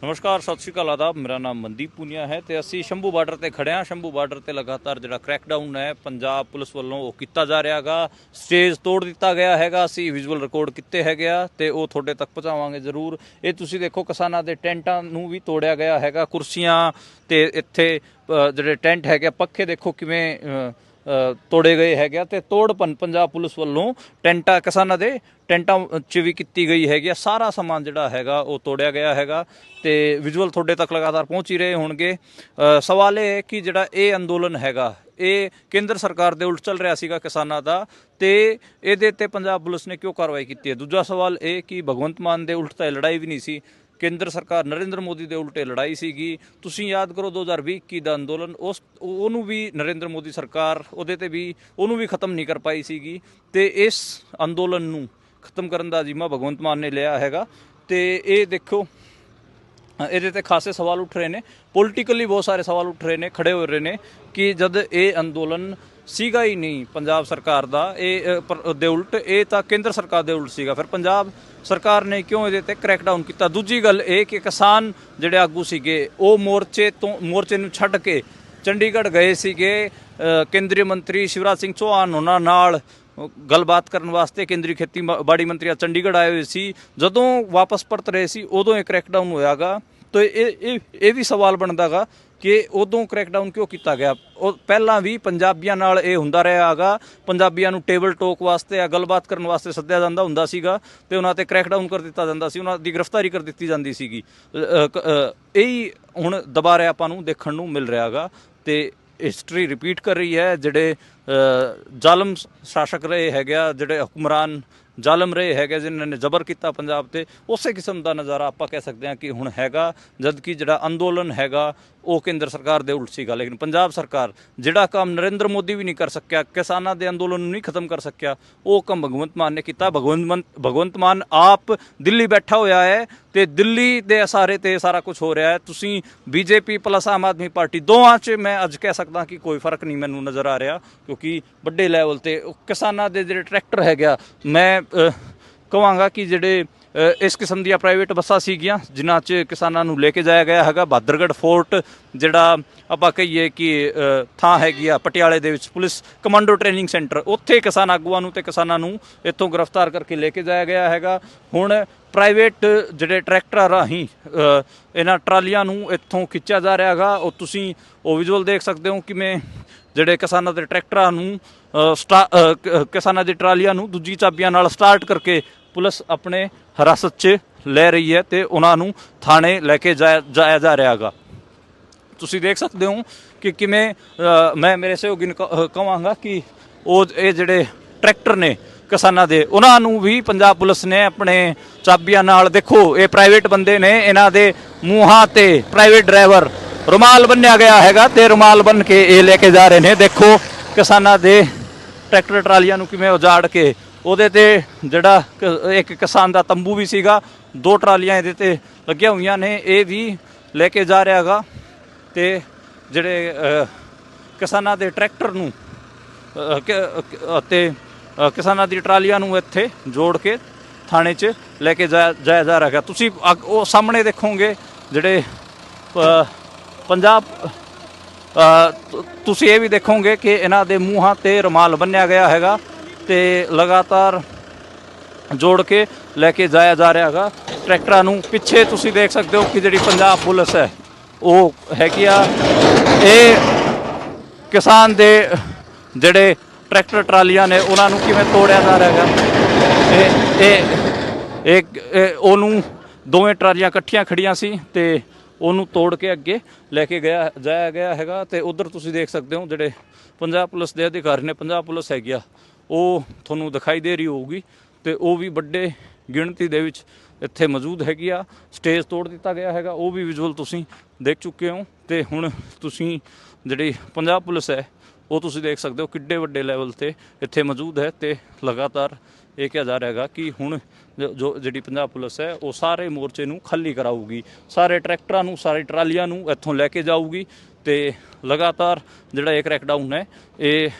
नमस्कार सत श्रीकाल आदाब। मेरा नाम मनदीप पूनिया है तो असी शंभू बार्डर पर खड़े हाँ। शंभू बार्डर पर लगातार जो क्रैकडाउन है पंजाब पुलिस वालों वो किया जा रहा गा। स्टेज तोड़ दिता गया है। असी विजुअल रिकॉर्ड किए है तो वो थोड़े तक पहुँचावे जरूर। ये तुसी देखो किसानों के टेंटा भी तोड़िया गया है। कुर्सियाँ तो इत्थे जोड़े टेंट है पखे देखो किमें तोड़े गए है तो तोड़पन पंजाब पुलिस वालों टेंटा किसानों के टेंटा च भी की गई है। सारा समान जोड़ा है वो तोड़िया गया है तो विजुअल थोड़े तक लगातार पहुँच ही रहे होंगे। सवाल ये है कि जोड़ा ये अंदोलन है ये केंद्र सरकार के उल्ट चल रहा सीगा किसानों का तो ये पंजाब पुलिस ने क्यों कार्रवाई की है। दूजा सवाल ये कि भगवंत मान के उल्ट तो लड़ाई भी नहीं सी। केंद्र सरकार नरेंद्र मोदी के उल्टे लड़ाई सीगी। तुसीं याद करो 2020 का अंदोलन उस ओनू भी नरेंद्र मोदी सरकार उहदे भी ओनू भी खत्म नहीं कर पाई सीगी। तो इस अंदोलन नूं खत्म करने का जिम्मा भगवंत मान ने लिया है। तो ये देखो ये ते खासे सवाल उठ रहे हैं। पोलिटिकली बहुत सारे सवाल उठ रहे हैं, खड़े हो रहे हैं कि जब ये अंदोलन सीगा ही नहीं पंजाब सरकार का दे उल्ट ये तो केंद्र सरकार के उल्ट सीगा, फिर पंजाब सरकार ने क्यों ये क्रैकडाउन किया। दूजी गल ये कि किसान जिहड़े आगू सीगे वो मोर्चे नूं छड्ड के चंडीगढ़ गए सीगे। केंद्रीय मंत्री शिवराज सिंह चौहान उन्हां नाल गलबात करने वास्ते केंद्रीय खेतीबाड़ी मंत्री चंडीगढ़ आए हुए सी। जदों वापस परत रहे सी उदों ये क्रैकडाउन होयागा। तो ये भी सवाल बनता गा कि उदों क्रैकडाउन क्यों किया गया। पहला भी पंजाबियों नाल ये हुंदा रहा गा। पंजाबियों नूं टेबल टॉक वास्ते या गलबात करने वास्ते सद्दिया जांदा हुंदा सीगा ते उन्हां ते क्रैकडाउन कर दिता जांदा सी, उन्हां दी गिरफ्तारी कर दित्ती जांदी सीगी। यही हुण दुबारा आपां नूं देखण नूं मिल रहा गा। ते हिस्टरी रिपीट कर रही है। जिहड़े जालम शासक रहे है, जिहड़े हुक्मरान जालम रहे है जिन्होंने जबर किया पंजाब ते, उस किस्म का नज़ारा आप कह सकते हैं कि हुण हैगा। जबकि जिहड़ा अंदोलन हैगा वो केंद्र सरकार दे उल्ट सीगा। लेकिन पंजाब सरकार जिहड़ा काम नरेंद्र मोदी भी नहीं कर सकिया, किसानों के अंदोलन नहीं खत्म कर सकिया, वो काम भगवंत मान ने किया। भगवंत मान आप दिल्ली बैठा होया है तो दिल्ली के इशारे ते सारा कुछ हो रहा है। तुसीं बीजेपी प्लस आम आदमी पार्टी दोवां च मैं अज कह सकदा कि कोई फर्क नहीं मैनूं नज़र आ रहा, क्योंकि बड़े लैवल ते किसानों के जिहड़े ट्रैक्टर है मैं कहांगा कि जिहड़े इस किस्म दी प्राइवेट बसां सीगियां जिन्हां च किसानां नूं लेके जाया गया है। बहादरगढ़ फोर्ट जिहड़ा आपां कहीए कि थां हैगी आ पटियाले दे विच पुलिस कमांडो ट्रेनिंग सेंटर, उत्थे किसान आगूआं नूं ते किसानां नूं इत्थों गिरफ्तार करके लेके जाया गया है। हुण प्राइवेट जिहड़े ट्रैक्टर राहीं इन्हां ट्रालियां नूं इत्थों खिच्चिया जा रहा है। और तुसीं वो विजुअल देख सकते हो किवें जिहड़े किसानां दे ट्रैक्टरां नूं किसानां दी ट्रालियां नूं दूजी चाबियां नाल स्टार्ट करके पुलिस अपने हिरासत च ले रही है तो उन्होंने थाने लैके जाया जा रहा है। तुसीं देख सकते हो कि किमें मैं मेरे सहयोगी कहांगा कि वो ये जिहड़े ट्रैक्टर ने किसानों के उन्होंने भी पंजाब पुलिस ने अपने चाबियां नाल देखो ये प्राइवेट बंदे ने इन्हां दे मूहां ते प्राइवेट ड्राइवर रुमाल बन्निया गया है तो रुमाल बन के ये लेके जा रहे हैं। देखो किसानों के ट्रैक्टर ट्रालियां नूं किवें उजाड़ के ਉਹਦੇ ਤੇ ਜਿਹੜਾ एक किसान का तंबू भी सीगा, 2 ट्रालियां ਇਹਦੇ ਤੇ ਲੱਗੀਆਂ ਹੋਈਆਂ ਨੇ, ਇਹ ਵੀ ਲੈ ਕੇ ਜਾ ਰਿਹਾ ਗਾ। ਤੇ ਜਿਹੜੇ ਕਿਸਾਨਾਂ ਦੇ ਟਰੈਕਟਰ ਨੂੰ ਅਤੇ ਕਿਸਾਨਾਂ ਦੀ ਟਰਾਲੀਆਂ ਨੂੰ ਇੱਥੇ ਜੋੜ ਕੇ ਥਾਣੇ 'ਚ ਲੈ ਕੇ ਜਾਇਆ ਜਾ ਰਿਹਾ। ਤੁਸੀਂ ਉਹ ਸਾਹਮਣੇ ਦੇਖੋਗੇ ਜਿਹੜੇ पंजाब ਤੁਸੀਂ ਇਹ ਵੀ ਦੇਖੋਗੇ ਕਿ ਇਹਨਾਂ ਦੇ ਮੂੰਹਾਂ ਤੇ ਰੁਮਾਲ ਬੰਨਿਆ ਗਿਆ ਹੈਗਾ ਤੇ लगातार जोड़ के लैके जाया जा रहा है। ट्रैक्टरां नूं पिछे तुसीं देख सकते हो कि जिहड़ी पंजाब पुलिस है वो हैगी आ ये किसान दे जिहड़े ट्रैक्टर ट्रालियां ने उन्हां नूं किवें तोड़िया जा रहा है। ਉਹਨੂੰ ਦੋਵੇਂ ट्रालियां इकट्ठियां खड़ियां सी ते ਉਹਨੂੰ तोड़ के अगे लैके जाया गया है। तो उधर तुसीं देख सकते हो जिहड़े पंजाब पुलिस के अधिकारी ने, पंजाब पुलिस हैगी आ ਉਹ ਤੁਹਾਨੂੰ ਦਿਖਾਈ ਦੇ ਰਹੀ ਹੋਊਗੀ ਤੇ ਉਹ ਵੀ ਵੱਡੇ ਗਿਣਤੀ ਦੇ ਵਿੱਚ ਇੱਥੇ ਮੌਜੂਦ ਹੈਗੀ ਆ। ਸਟੇਜ ਤੋੜ ਦਿੱਤਾ ਗਿਆ ਹੈਗਾ, ਉਹ ਵੀ ਵਿਜ਼ੂਅਲ ਤੁਸੀਂ ਦੇਖ ਚੁੱਕੇ ਹੋ। ਤੇ ਹੁਣ ਤੁਸੀਂ ਜਿਹੜੀ ਪੰਜਾਬ ਪੁਲਿਸ ਹੈ ਉਹ ਤੁਸੀਂ ਦੇਖ ਸਕਦੇ ਹੋ ਕਿੱਡੇ ਵੱਡੇ ਲੈਵਲ ਤੇ ਇੱਥੇ ਮੌਜੂਦ ਹੈ। ਤੇ ਲਗਾਤਾਰ ਇਹ ਕਿਹਾ ਜਾ ਰਿਹਾ ਹੈਗਾ ਕਿ ਹੁਣ ਜੋ ਜਿਹੜੀ ਪੰਜਾਬ ਪੁਲਿਸ ਹੈ ਉਹ ਸਾਰੇ ਮੋਰਚੇ ਨੂੰ ਖਾਲੀ ਕਰਾਊਗੀ, ਸਾਰੇ ਟਰੈਕਟਰਾਂ ਨੂੰ, ਸਾਰੇ ਟਰਾਲੀਆਂ ਨੂੰ ਇੱਥੋਂ ਲੈ ਕੇ ਜਾਊਗੀ। ਤੇ ਲਗਾਤਾਰ ਜਿਹੜਾ ਇਹ क्रैकडाउन है ये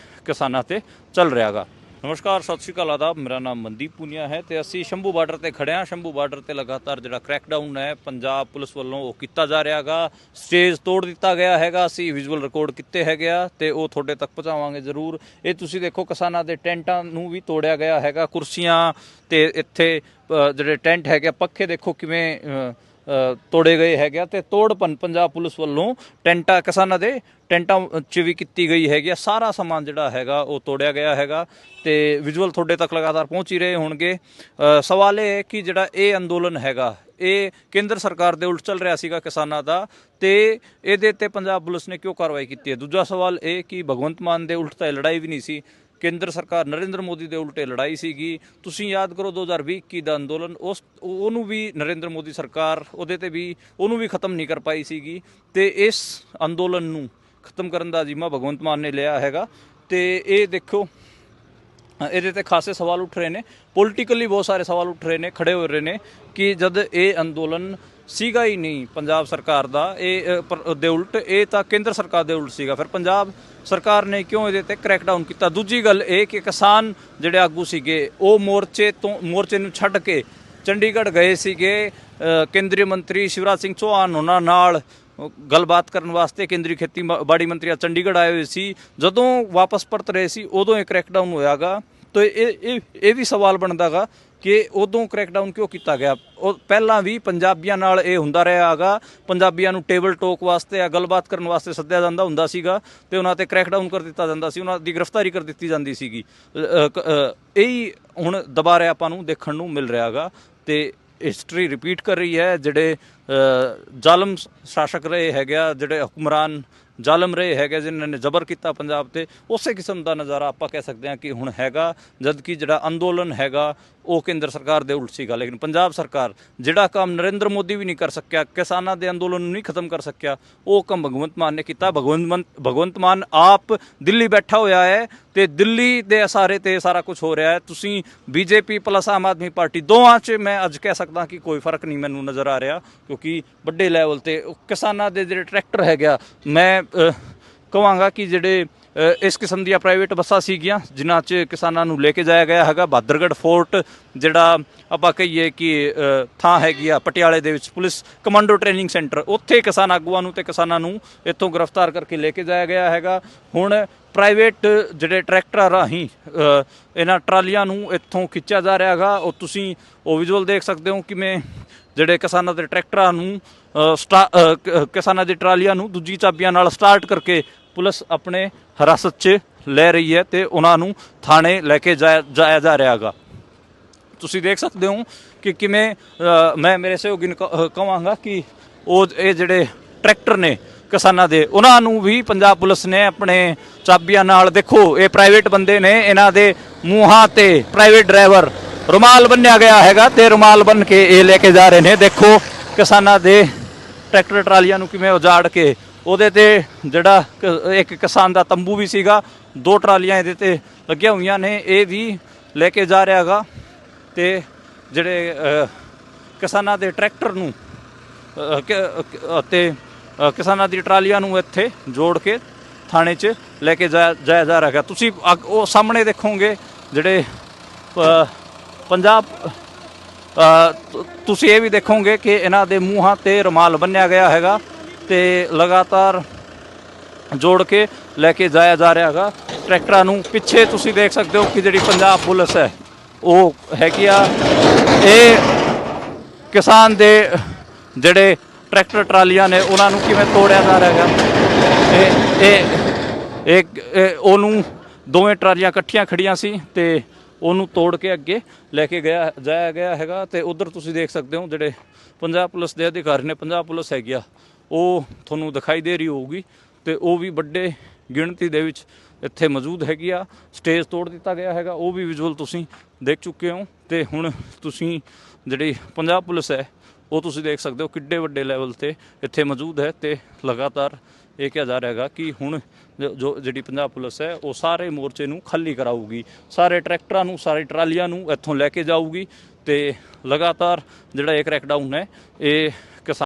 किसानों ते चल रहा गा। ਨਮਸਕਾਰ, ਸਤਿ ਸ਼੍ਰੀ ਅਕਾਲ, ਆਦਾਬ। ਮੇਰਾ ਨਾਮ ਮਨਦੀਪ ਪੁਨੀਆ ਹੈ ਤੇ ਅਸੀਂ ਸ਼ੰਭੂ ਬਾਰਡਰ ਤੇ ਖੜੇ ਹਾਂ। ਸ਼ੰਭੂ ਬਾਰਡਰ ਤੇ ਲਗਾਤਾਰ ਜਿਹੜਾ ਕ੍ਰੈਕਡਾਊਨ ਹੈ ਪੰਜਾਬ ਪੁਲਿਸ ਵੱਲੋਂ ਉਹ ਕੀਤਾ ਜਾ ਰਿਹਾ ਹੈਗਾ। ਸਟੇਜ ਤੋੜ ਦਿੱਤਾ ਗਿਆ ਹੈਗਾ। ਅਸੀਂ ਵਿਜ਼ੂਅਲ ਰਿਕਾਰਡ ਕੀਤੇ ਹੈਗੇ ਆ ਤੇ ਉਹ ਤੁਹਾਡੇ ਤੱਕ ਪਹੁੰਚਾਵਾਂਗੇ ਜ਼ਰੂਰ। ਇਹ ਤੁਸੀਂ ਦੇਖੋ, ਕਿਸਾਨਾਂ ਦੇ ਟੈਂਟਾਂ ਨੂੰ ਵੀ ਤੋੜਿਆ ਗਿਆ ਹੈਗਾ। ਕੁਰਸੀਆਂ ਤੇ ਇੱਥੇ ਜਿਹੜੇ ਟੈਂਟ ਹੈਗੇ, ਪੱਖੇ ਦੇਖੋ ਕਿਵੇਂ ਤੋੜੇ ਗਏ ਹੈਗੇ ਤੇ ਤੋੜਪਨ ਪੰਜਾਬ ਪੁਲਿਸ ਵੱਲੋਂ ਟੈਂਟਾਂ ਕਿਸਾਨਾਂ ਦੇ ਟੈਂਟਾਂ 'ਚ ਵੀ ਕੀਤੀ ਗਈ ਹੈਗੀ। ਸਾਰਾ ਸਮਾਨ ਜਿਹੜਾ ਹੈਗਾ ਉਹ ਤੋੜਿਆ ਗਿਆ ਹੈਗਾ ਤੇ ਵਿਜ਼ੂਅਲ ਤੁਹਾਡੇ ਤੱਕ ਲਗਾਤਾਰ ਪਹੁੰਚ ਹੀ ਰਹੇ ਹੋਣਗੇ। ਸਵਾਲ ਇਹ ਹੈ ਕਿ ਜਿਹੜਾ ਇਹ ਅੰਦੋਲਨ ਹੈਗਾ ਇਹ ਕੇਂਦਰ ਸਰਕਾਰ ਦੇ ਉਲਟ ਚੱਲ ਰਿਹਾ ਸੀਗਾ ਕਿਸਾਨਾਂ ਦਾ, ਤੇ ਇਹਦੇ ਤੇ ਪੰਜਾਬ ਪੁਲਿਸ ਨੇ ਕਿਉਂ ਕਾਰਵਾਈ ਕੀਤੀ ਹੈ। ਦੂਜਾ ਸਵਾਲ ਇਹ ਕਿ ਭਗਵੰਤ ਮਾਨ ਦੇ ਉਲਟ ਤਾਂ ਇਹ ਲੜਾਈ ਵੀ ਨਹੀਂ ਸੀ, ਕੇਂਦਰ ਸਰਕਾਰ ਨਰਿੰਦਰ ਮੋਦੀ ਦੇ ਉਲਟੇ ਲੜਾਈ ਸੀਗੀ। ਤੁਸੀਂ ਯਾਦ ਕਰੋ 2020 ਦਾ ਅੰਦੋਲਨ, ਉਹਨੂੰ ਵੀ ਨਰਿੰਦਰ ਮੋਦੀ ਸਰਕਾਰ ਉਹਦੇ ਤੇ ਵੀ ਉਹਨੂੰ ਵੀ ਖਤਮ ਨਹੀਂ ਕਰ ਪਾਈ ਸੀਗੀ। ਤੇ ਇਸ ਅੰਦੋਲਨ ਨੂੰ ਖਤਮ ਕਰਨ ਦਾ ਜ਼ਿੰਮਾ ਭਗਵੰਤ ਮਾਨ ਨੇ ਲਿਆ ਹੈਗਾ। ਤੇ ਇਹ ਦੇਖੋ, ਇਹਦੇ ਤੇ ਖਾਸੇ ਸਵਾਲ ਉੱਠ ਰਹੇ ਨੇ, ਪੋਲੀਟੀਕਲੀ ਬਹੁਤ ਸਾਰੇ ਸਵਾਲ ਉੱਠ ਰਹੇ ਨੇ, ਖੜੇ ਹੋ ਰਹੇ ਨੇ ਕਿ ਜਦ ਇਹ ਅੰਦੋਲਨ ਸੀਗਾ ਹੀ ਨਹੀਂ ਪੰਜਾਬ ਸਰਕਾਰ ਦਾ ਦੇ ਉਲਟ, ਇਹ ਤਾਂ ਕੇਂਦਰ ਸਰਕਾਰ ਦੇ ਉਲਟ ਸੀਗਾ, ਫਿਰ ਪੰਜਾਬ ਸਰਕਾਰ ਨੇ ਕਿਉਂ ਇਹਦੇ ਤੇ ਕ੍ਰੈਕਡਾਊਨ ਕੀਤਾ। ਦੂਜੀ ਗੱਲ ਇਹ ਕਿ ਕਿਸਾਨ ਜਿਹੜੇ ਆਗੂ ਸੀਗੇ ਉਹ ਮੋਰਚੇ ਨੂੰ ਛੱਡ ਕੇ ਚੰਡੀਗੜ੍ਹ ਗਏ ਸੀਗੇ। ਕੇਂਦਰੀ ਮੰਤਰੀ ਸ਼ਿਵਰਾਜ ਸਿੰਘ ਚੌਹਾਨ ਉਹਨਾਂ ਨਾਲ ਗੱਲਬਾਤ ਕਰਨ ਵਾਸਤੇ ਕੇਂਦਰੀ ਖੇਤੀਬਾੜੀ ਮੰਤਰੀ ਚੰਡੀਗੜ੍ਹ ਆਏ ਹੋਏ ਸੀ। ਜਦੋਂ ਵਾਪਸ ਪਰਤ ਰਹੇ ਸੀ ਉਦੋਂ ਇਹ ਕ੍ਰੈਕਡਾਊਨ ਹੋਇਆਗਾ। ਤਾਂ ਇਹ ਵੀ ਸਵਾਲ ਬਣਦਾ ਗਾ ਕਿ ਉਦੋਂ ਕ੍ਰੈਕਡਾਊਨ ਕਿਉਂ ਕੀਤਾ ਗਿਆ। ਉਹ ਪਹਿਲਾਂ ਵੀ ਪੰਜਾਬੀਆਂ ਨਾਲ ਇਹ ਹੁੰਦਾ ਰਿਹਾ ਹੈਗਾ, ਪੰਜਾਬੀਆਂ ਨੂੰ ਟੇਬਲ ਟੋਕ ਵਾਸਤੇ ਜਾਂ ਗੱਲਬਾਤ ਕਰਨ ਵਾਸਤੇ ਸੱਦਿਆ ਜਾਂਦਾ ਹੁੰਦਾ ਸੀਗਾ ਤੇ ਉਹਨਾਂ ਤੇ ਕ੍ਰੈਕਡਾਊਨ ਕਰ ਦਿੱਤਾ ਜਾਂਦਾ ਸੀ, ਉਹਨਾਂ ਦੀ ਗ੍ਰਿਫਤਾਰੀ ਕਰ ਦਿੱਤੀ ਜਾਂਦੀ ਸੀਗੀ। ਇਹੀ ਹੁਣ ਦੁਬਾਰਾ ਆਪਾਂ ਨੂੰ ਦੇਖਣ ਨੂੰ ਮਿਲ ਰਿਹਾ ਹੈਗਾ ਤੇ ਹਿਸਟਰੀ ਰਿਪੀਟ ਕਰ ਰਹੀ ਹੈ। ਜਿਹੜੇ ਜ਼ਾਲਮ ਸ਼ਾਸਕ ਰਹੇ ਹੈਗੇ ਆ, ਜਿਹੜੇ ਹੁਕਮਰਾਨ ਜ਼ਾਲਮ ਰਹੇ ਹੈਗੇ ਜਿਨ੍ਹਾਂ ਨੇ ਜ਼ਬਰ ਕੀਤਾ ਪੰਜਾਬ ਤੇ, ਉਸੇ ਕਿਸਮ ਦਾ ਨਜ਼ਾਰਾ ਆਪਾਂ ਕਹਿ ਸਕਦੇ ਹਾਂ ਕਿ ਹੁਣ ਹੈਗਾ। ਜਦ ਕਿ ਜਿਹੜਾ ਅੰਦੋਲਨ ਹੈਗਾ ਉਹ ਕੇਂਦਰ ਸਰਕਾਰ ਦੇ ਉਲਟ ਸੀਗਾ, ਲੇਕਿਨ ਪੰਜਾਬ ਸਰਕਾਰ ਜਿਹੜਾ ਕੰਮ ਨਰਿੰਦਰ ਮੋਦੀ ਵੀ ਨਹੀਂ ਕਰ ਸਕਿਆ, ਕਿਸਾਨਾਂ ਦੇ ਅੰਦੋਲਨ ਨੂੰ ਨਹੀਂ ਖਤਮ ਕਰ ਸਕਿਆ, ਉਹ ਕੰਮ ਭਗਵੰਤ ਮਾਨ ਨੇ ਕੀਤਾ। ਭਗਵੰਤ ਮਾਨ ਆਪ ਦਿੱਲੀ ਬੈਠਾ ਹੋਇਆ ਹੈ ਤੇ ਦਿੱਲੀ ਦੇ ਇਸ਼ਾਰੇ ਤੇ ਸਾਰਾ ਕੁਝ ਹੋ ਰਿਹਾ ਹੈ। ਤੁਸੀਂ BJP plus Aam Aadmi party ਦੋਵਾਂ 'ਚ ਮੈਂ ਅੱਜ ਕਹਿ ਸਕਦਾ ਕਿ ਕੋਈ ਫਰਕ ਨਹੀਂ ਮੈਨੂੰ ਨਜ਼ਰ ਆ ਰਿਹਾ, ਕਿਉਂਕਿ ਵੱਡੇ ਲੈਵਲ ਤੇ ਕਿਸਾਨਾਂ ਦੇ ਜਿਹੜੇ ਟਰੈਕਟਰ ਹੈਗਾ, ਮੈਂ ਕਹਾਂਗਾ ਕਿ ਜਿਹੜੇ ਇਸ ਕਿਸਮ ਦੀਆਂ ਪ੍ਰਾਈਵੇਟ ਬੱਸਾਂ ਸੀਗੀਆਂ ਜਿਨ੍ਹਾਂ 'ਚ ਕਿਸਾਨਾਂ ਨੂੰ ਲੈ ਕੇ ਜਾਇਆ ਗਿਆ ਹੈਗਾ। ਬਹਾਦਰਗੜ੍ਹ ਫੋਰਟ ਜਿਹੜਾ ਆਪਾਂ ਕਹੀਏ ਕਿ ਥਾਂ ਹੈਗੀ ਆ ਪਟਿਆਲੇ ਦੇ ਵਿੱਚ, ਪੁਲਿਸ ਕਮਾਂਡੋ ਟ੍ਰੇਨਿੰਗ ਸੈਂਟਰ, ਉੱਥੇ ਕਿਸਾਨ ਆਗੂਆਂ ਨੂੰ ਤੇ ਕਿਸਾਨਾਂ ਨੂੰ ਇੱਥੋਂ ਗ੍ਰਿਫਤਾਰ ਕਰਕੇ ਲੈ ਕੇ ਜਾਇਆ ਗਿਆ ਹੈਗਾ। ਹੁਣ ਪ੍ਰਾਈਵੇਟ ਜਿਹੜੇ ਟਰੈਕਟਰਾਂ ਰਾਹੀਂ ਇਹਨਾਂ ਟਰਾਲੀਆਂ ਨੂੰ ਇੱਥੋਂ ਖਿੱਚਿਆ ਜਾ ਰਿਹਾ ਹੈਗਾ। ਉਹ ਤੁਸੀਂ ਉਹ ਵਿਜ਼ੂਅਲ ਦੇਖ ਸਕਦੇ ਹੋ ਕਿਵੇਂ ਜਿਹੜੇ ਕਿਸਾਨਾਂ ਦੇ ਟਰੈਕਟਰਾਂ ਨੂੰ ਕਿਸਾਨਾਂ ਦੀ ਟਰਾਲੀਆਂ ਨੂੰ ਦੂਜੀ ਚਾਬੀਆਂ ਨਾਲ ਸਟਾਰਟ ਕਰਕੇ ਪੁਲਿਸ ਆਪਣੇ ਹਿਰਾਸਤ 'ਚ ਲੈ ਰਹੀ ਹੈ ਤੇ ਉਹਨਾਂ ਨੂੰ ਥਾਣੇ ਲੈ ਕੇ ਜਾਇਆ ਜਾ ਰਿਹਾ ਹੈਗਾ। ਤੁਸੀਂ ਦੇਖ ਸਕਦੇ ਹੋ ਕਿ ਕਿਵੇਂ ਮੈਂ ਮੇਰੇ ਸਹਿਯੋਗੀ ਨੂੰ ਕਹਾਂਗਾ ਕਿ ਇਹ ਜਿਹੜੇ ਟਰੈਕਟਰ ਨੇ ਕਿਸਾਨਾਂ ਦੇ, ਉਹਨਾਂ ਨੂੰ ਵੀ ਪੰਜਾਬ ਪੁਲਿਸ ਨੇ ਆਪਣੇ ਚਾਬੀਆਂ ਨਾਲ, ਦੇਖੋ ਇਹ ਪ੍ਰਾਈਵੇਟ ਬੰਦੇ ਨੇ, ਇਹਨਾਂ ਦੇ ਮੂੰਹਾਂ ਤੇ ਪ੍ਰਾਈਵੇਟ ਡਰਾਈਵਰ ਰੁਮਾਲ ਬੰਨਿਆ ਗਿਆ ਹੈਗਾ ਤੇ ਰੁਮਾਲ ਬੰਨ ਕੇ ਇਹ ਲੈ ਕੇ ਜਾ ਰਹੇ ਨੇ। ਦੇਖੋ ਕਿਸਾਨਾਂ ਦੇ ਟਰੈਕਟਰ ਟਰਾਲੀਆਂ ਨੂੰ ਕਿਵੇਂ ਉਜਾੜ ਕੇ, ਉਹਦੇ ਤੇ ਜਿਹੜਾ ਇੱਕ ਕਿਸਾਨ ਦਾ ਤੰਬੂ ਵੀ ਸੀਗਾ, 2 ਟਰਾਲੀਆਂ ਇਹਦੇ ਤੇ ਲੱਗੀਆਂ ਹੋਈਆਂ ਨੇ, ਇਹ ਵੀ ਲੈ ਕੇ ਜਾ ਰਿਹਾ ਹੈਗਾ। ਤੇ ਜਿਹੜੇ ਕਿਸਾਨਾਂ ਦੇ ਟਰੈਕਟਰ ਨੂੰ ਅਤੇ ਕਿਸਾਨਾਂ ਦੀ ਟਰਾਲੀਆਂ ਨੂੰ ਇੱਥੇ ਜੋੜ ਕੇ ਥਾਣੇ 'ਚ ਲੈ ਕੇ ਜਾਇਆ ਜਾ ਰਿਹਾ ਹੈਗਾ। ਤੁਸੀਂ ਉਹ ਸਾਹਮਣੇ ਦੇਖੋਗੇ ਜਿਹੜੇ ਪੰਜਾਬ, ਤੁਸੀਂ ਇਹ ਵੀ ਦੇਖੋਗੇ ਕਿ ਇਹਨਾਂ ਦੇ ਮੂੰਹਾਂ ਤੇ ਰੁਮਾਲ ਬੰਨਿਆ ਗਿਆ ਹੈਗਾ ਤੇ ਲਗਾਤਾਰ ਜੋੜ ਕੇ ਲੈ ਕੇ ਜਾਇਆ ਜਾ ਰਿਹਾ ਹੈਗਾ ਟਰੈਕਟਰਾਂ ਨੂੰ। ਪਿੱਛੇ ਤੁਸੀਂ ਦੇਖ ਸਕਦੇ ਹੋ ਕਿ ਜਿਹੜੀ ਪੰਜਾਬ ਪੁਲਿਸ ਹੈ ਉਹ ਹੈਗੀ ਆ, ਇਹ ਕਿਸਾਨ ਦੇ ਜਿਹੜੇ ਟਰੈਕਟਰ ਟਰਾਲੀਆਂ ਨੇ ਉਹਨਾਂ ਨੂੰ ਕਿਵੇਂ ਤੋੜਿਆ ਜਾ ਰਿਹਾ ਹੈਗਾ। ਇਹ ਉਹਨੂੰ ਦੋਵੇਂ ਟਰਾਲੀਆਂ ਇਕੱਠੀਆਂ ਖੜੀਆਂ ਸੀ ਤੇ ਉਹਨੂੰ ਤੋੜ ਕੇ ਅੱਗੇ ਲੈ ਕੇ ਜਾਇਆ ਗਿਆ ਹੈਗਾ। ਤੇ ਉਧਰ ਤੁਸੀਂ ਦੇਖ ਸਕਦੇ ਹੋ ਜਿਹੜੇ ਪੰਜਾਬ ਪੁਲਿਸ ਦੇ ਅਧਿਕਾਰੀ ਨੇ, ਪੰਜਾਬ ਪੁਲਿਸ ਹੈਗੀ ਆ, ਉਹ ਤੁਹਾਨੂੰ ਦਿਖਾਈ ਦੇ ਰਹੀ ਹੋਊਗੀ ਤੇ ਉਹ ਵੀ ਵੱਡੇ ਗਿਣਤੀ ਦੇ ਵਿੱਚ ਇੱਥੇ ਮੌਜੂਦ ਹੈਗੀ ਆ। ਸਟੇਜ ਤੋੜ ਦਿੱਤਾ ਗਿਆ ਹੈਗਾ, ਉਹ ਵੀ ਵਿਜ਼ੂਅਲ ਤੁਸੀਂ ਦੇਖ ਚੁੱਕੇ ਹੋ। ਤੇ ਹੁਣ ਤੁਸੀਂ ਜਿਹੜੀ ਪੰਜਾਬ ਪੁਲਿਸ ਹੈ ਉਹ ਤੁਸੀਂ ਦੇਖ ਸਕਦੇ ਹੋ ਕਿੱਡੇ ਵੱਡੇ ਲੈਵਲ ਤੇ ਇੱਥੇ ਮੌਜੂਦ ਹੈ ਤੇ ਲਗਾਤਾਰ ਇਹ ਕਿਹਾ ਜਾ ਰਿਹਾ ਹੈਗਾ ਕਿ ਹੁਣ ਜਿਹੜੀ ਪੰਜਾਬ ਪੁਲਿਸ ਹੈ ਉਹ ਸਾਰੇ ਮੋਰਚੇ ਨੂੰ ਖਾਲੀ ਕਰਾਊਗੀ, ਸਾਰੇ ਟਰੈਕਟਰਾਂ ਨੂੰ, ਸਾਰੀ ਟਰਾਲੀਆਂ ਨੂੰ ਇੱਥੋਂ ਲੈ ਕੇ ਜਾਊਗੀ ਤੇ ਲਗਾਤਾਰ ਜਿਹੜਾ ਇਹ ਕ੍ਰੈਕਡਾਊਨ ਹੈ ਇਹ